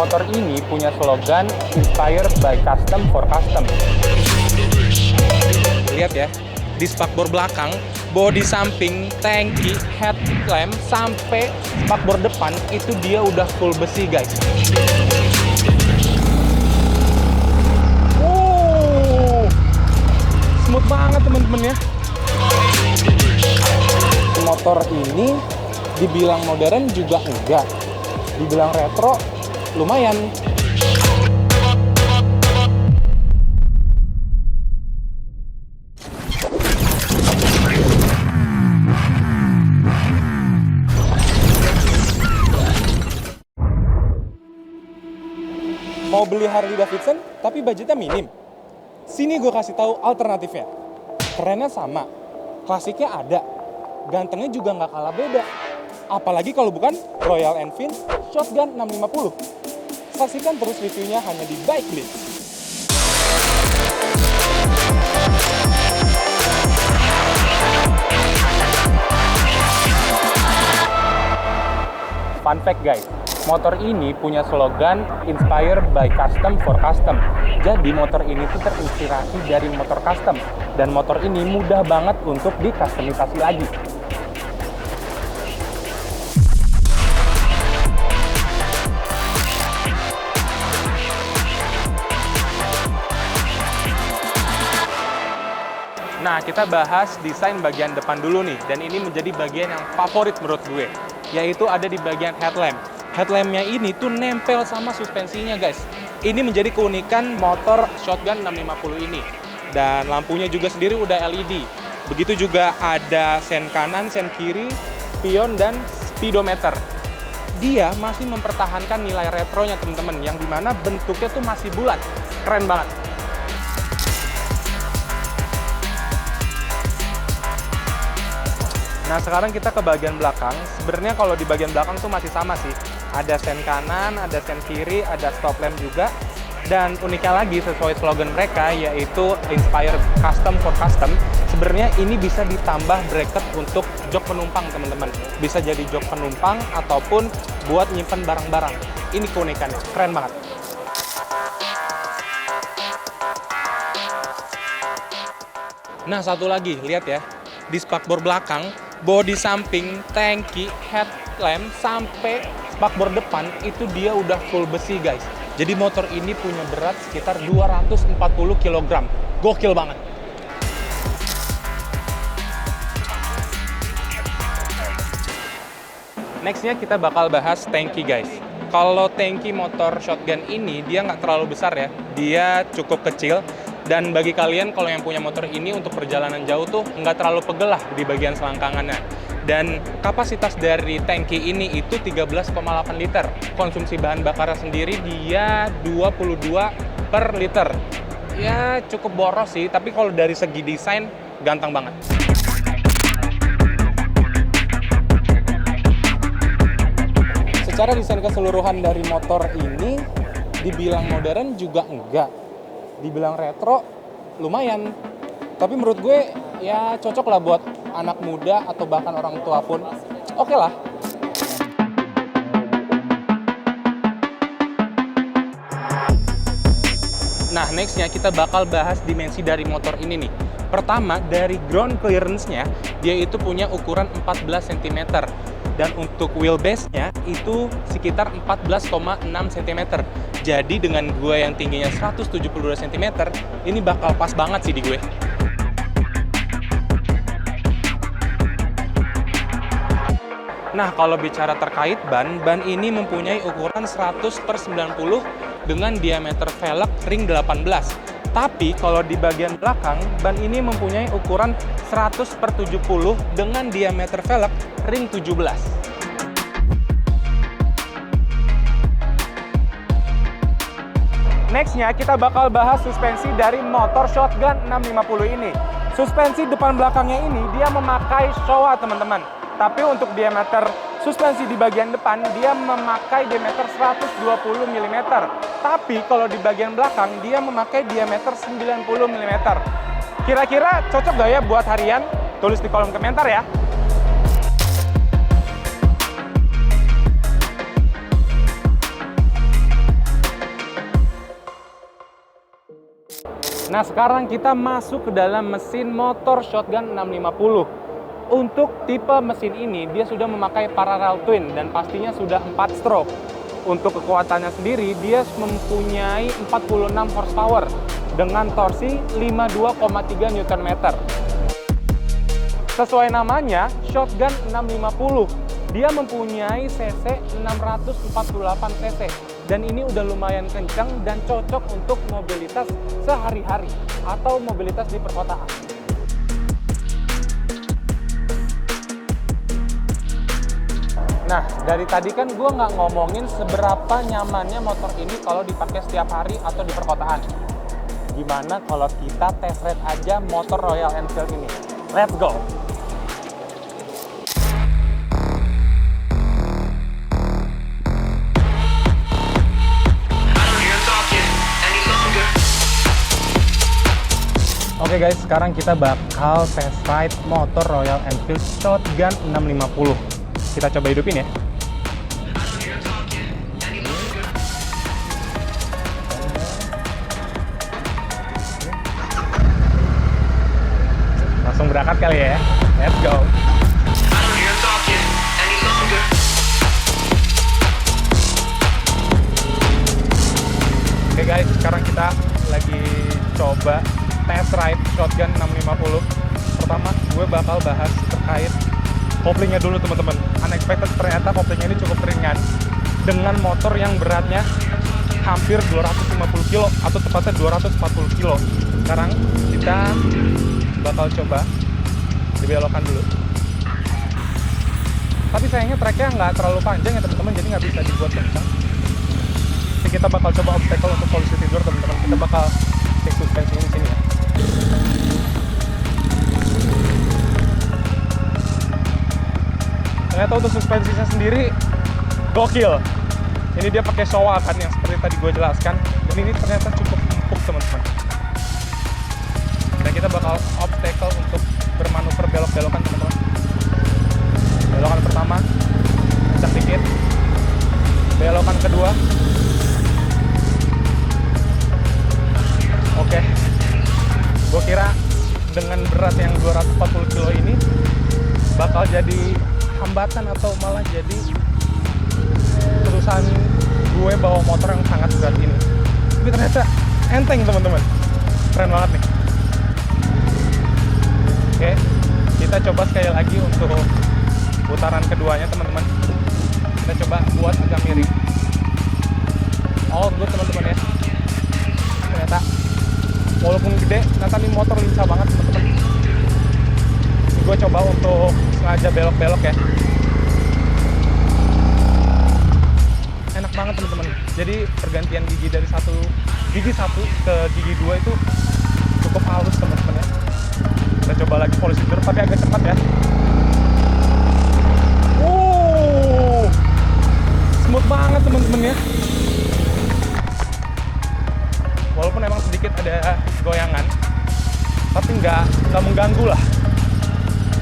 Motor ini punya slogan Inspired by Custom for Custom. Lihat ya, di spakbor belakang, bodi samping, tangki, headlamp, sampai spakbor depan itu dia udah full besi guys. Smooth banget teman-teman ya. Motor ini dibilang modern juga enggak, dibilang retro lumayan. Mau beli Harley Davidson tapi budgetnya minim? Sini gue kasih tahu alternatifnya. Kerennya sama, klasiknya ada, gantengnya juga nggak kalah beda. Apalagi kalau bukan Royal Enfield Shotgun 650. Saksikan terus reviewnya hanya di Bike Blitz. Fun fact guys, motor ini punya slogan Inspired by Custom for Custom. Jadi motor ini tuh terinspirasi dari motor custom. Dan motor ini mudah banget untuk dikustomisasi lagi. Nah, kita bahas desain bagian depan dulu nih. Dan ini menjadi bagian yang favorit menurut gue, yaitu ada di bagian headlamp. Headlampnya ini tuh nempel sama suspensinya guys. Ini menjadi keunikan motor Shotgun 650 ini. Dan lampunya juga sendiri udah LED. Begitu juga ada sen kanan, sen kiri, spion, dan speedometer. Dia masih mempertahankan nilai retronya teman-teman, yang dimana bentuknya tuh masih bulat. Keren banget. Nah, sekarang kita ke bagian belakang. Sebenarnya kalau di bagian belakang tuh masih sama sih. Ada sen kanan, ada sen kiri, ada stop lamp juga. Dan uniknya lagi, sesuai slogan mereka, yaitu Inspired Custom for Custom. Sebenarnya ini bisa ditambah bracket untuk jok penumpang, teman-teman. Bisa jadi jok penumpang ataupun buat nyimpen barang-barang. Ini keunikannya, keren banget. Nah, satu lagi, lihat ya. Di spakbor belakang, bodi samping, tangki, headlamp, sampai spakbor depan itu dia udah full besi guys. Jadi motor ini punya berat sekitar 240 kg. Gokil banget. Nextnya kita bakal bahas tangki guys. Kalau tangki motor Shotgun ini dia nggak terlalu besar ya. Dia cukup kecil. Dan bagi kalian kalau yang punya motor ini untuk perjalanan jauh tuh nggak terlalu pegel lah di bagian selangkangannya. Dan kapasitas dari tangki ini itu 13,8 liter. Konsumsi bahan bakarnya sendiri dia 22 per liter. Ya cukup boros sih, tapi kalau dari segi desain ganteng banget. Secara desain keseluruhan dari motor ini dibilang modern juga enggak. Dibilang retro, lumayan. Tapi menurut gue, ya cocok lah buat anak muda atau bahkan orang tua pun. Oke lah. Nah, nextnya kita bakal bahas dimensi dari motor ini nih. Pertama, dari ground clearance-nya, dia itu punya ukuran 14 cm. Dan untuk wheelbase-nya itu sekitar 14,6 cm. Jadi dengan gue yang tingginya 172 cm, ini bakal pas banget sih di gue. Nah, kalau bicara terkait ban ini mempunyai ukuran 100/90 dengan diameter velg ring 18. Tapi kalau di bagian belakang, ban ini mempunyai ukuran 100/70 dengan diameter velg ring 17. Nextnya kita bakal bahas suspensi dari motor Shotgun 650 ini. Suspensi depan belakangnya ini dia memakai Showa teman-teman. Tapi untuk diameter suspensi di bagian depan dia memakai diameter 120 mm. Tapi kalau di bagian belakang dia memakai diameter 90 mm. Kira-kira cocok gak ya buat harian? Tulis di kolom komentar ya. Nah, sekarang kita masuk ke dalam mesin motor Shotgun 650. Untuk tipe mesin ini, dia sudah memakai parallel twin dan pastinya sudah 4 stroke. Untuk kekuatannya sendiri, dia mempunyai 46 horsepower dengan torsi 52,3 Nm. Sesuai namanya, Shotgun 650. Dia mempunyai cc 648 cc dan ini udah lumayan kencang dan cocok untuk mobilitas sehari-hari atau mobilitas di perkotaan. Nah, dari tadi kan gue nggak ngomongin seberapa nyamannya motor ini kalau dipakai setiap hari atau di perkotaan. Gimana kalau kita test ride aja motor Royal Enfield ini? Let's go! Oke guys, sekarang kita bakal test ride motor Royal Enfield Shotgun 650. Kita coba hidupin ya. Langsung berangkat kali ya. Let's go. Oke guys, sekarang kita lagi coba test ride Shotgun 650. Pertama, gue bakal bahas terkait koplingnya dulu teman-teman. Unexpected, ternyata koplingnya ini cukup ringan dengan motor yang beratnya hampir 250 kilo atau tepatnya 240 kilo. Sekarang kita bakal coba dibelokkan dulu. Tapi sayangnya treknya nggak terlalu panjang ya teman-teman, jadi nggak bisa dibuat kencang. Jadi kita bakal coba obstacle untuk polisi tidur teman-teman. Kita bakal cek suspensi di sini ya. Ternyata untuk suspensinya sendiri gokil. Ini dia pakai Showa kan yang seperti tadi gue jelaskan. Dan ini ternyata cukup empuk teman-teman. Dan kita bakal obstacle untuk bermanuver belok-belokan teman-teman. Belokan pertama, kencang dikit. Belokan kedua. Oke. Gue kira dengan berat yang 240 kilo ini bakal jadi hambatan atau malah jadi terusan gue bawa motor yang sangat berat ini. Tapi ternyata enteng teman-teman. Keren banget nih. Oke, kita coba sekali lagi untuk putaran keduanya teman-teman. Kita coba buat agak miring. All good teman-teman ya. Ternyata walaupun gede, ternyata ini motor lincah banget teman-teman. Ini gue coba untuk sengaja belok-belok ya. Enak banget teman-teman. Jadi pergantian gigi dari gigi satu ke gigi 2 itu cukup halus teman-teman ya. Kita coba lagi polisi tidur tapi agak cepat ya. Smooth banget teman-teman ya. Walaupun emang sedikit ada goyangan, tapi nggak mengganggu lah.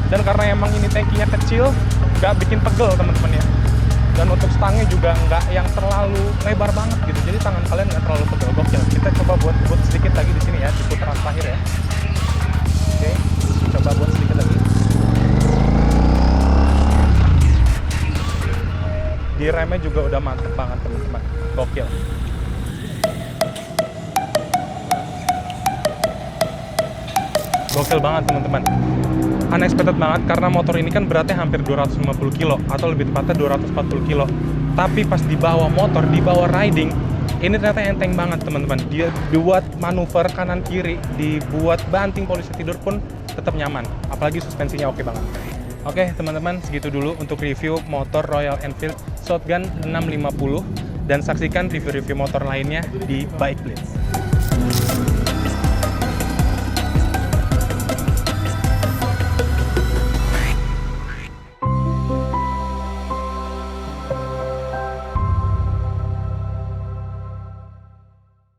Dan karena emang ini tankinya kecil, nggak bikin pegel teman-teman ya. Dan untuk stangnya juga nggak yang terlalu lebar banget gitu, jadi tangan kalian nggak terlalu pegel. Gokil. Kita coba buat sedikit lagi di sini ya, di putaran terakhir ya. Oke, coba buat sedikit lagi. Di remnya juga udah mantep banget teman-teman. Gokil. Gokil banget teman-teman. Unexpected banget karena motor ini kan beratnya hampir 250 kilo atau lebih tepatnya 240 kilo. Tapi pas dibawa motor, dibawa riding, ini ternyata enteng banget teman-teman. Dia buat manuver kanan kiri, dibuat banting polisi tidur pun tetap nyaman. Apalagi suspensinya oke banget. Oke teman-teman, segitu dulu untuk review motor Royal Enfield Shotgun 650 dan saksikan review-review motor lainnya di Bike Blitz.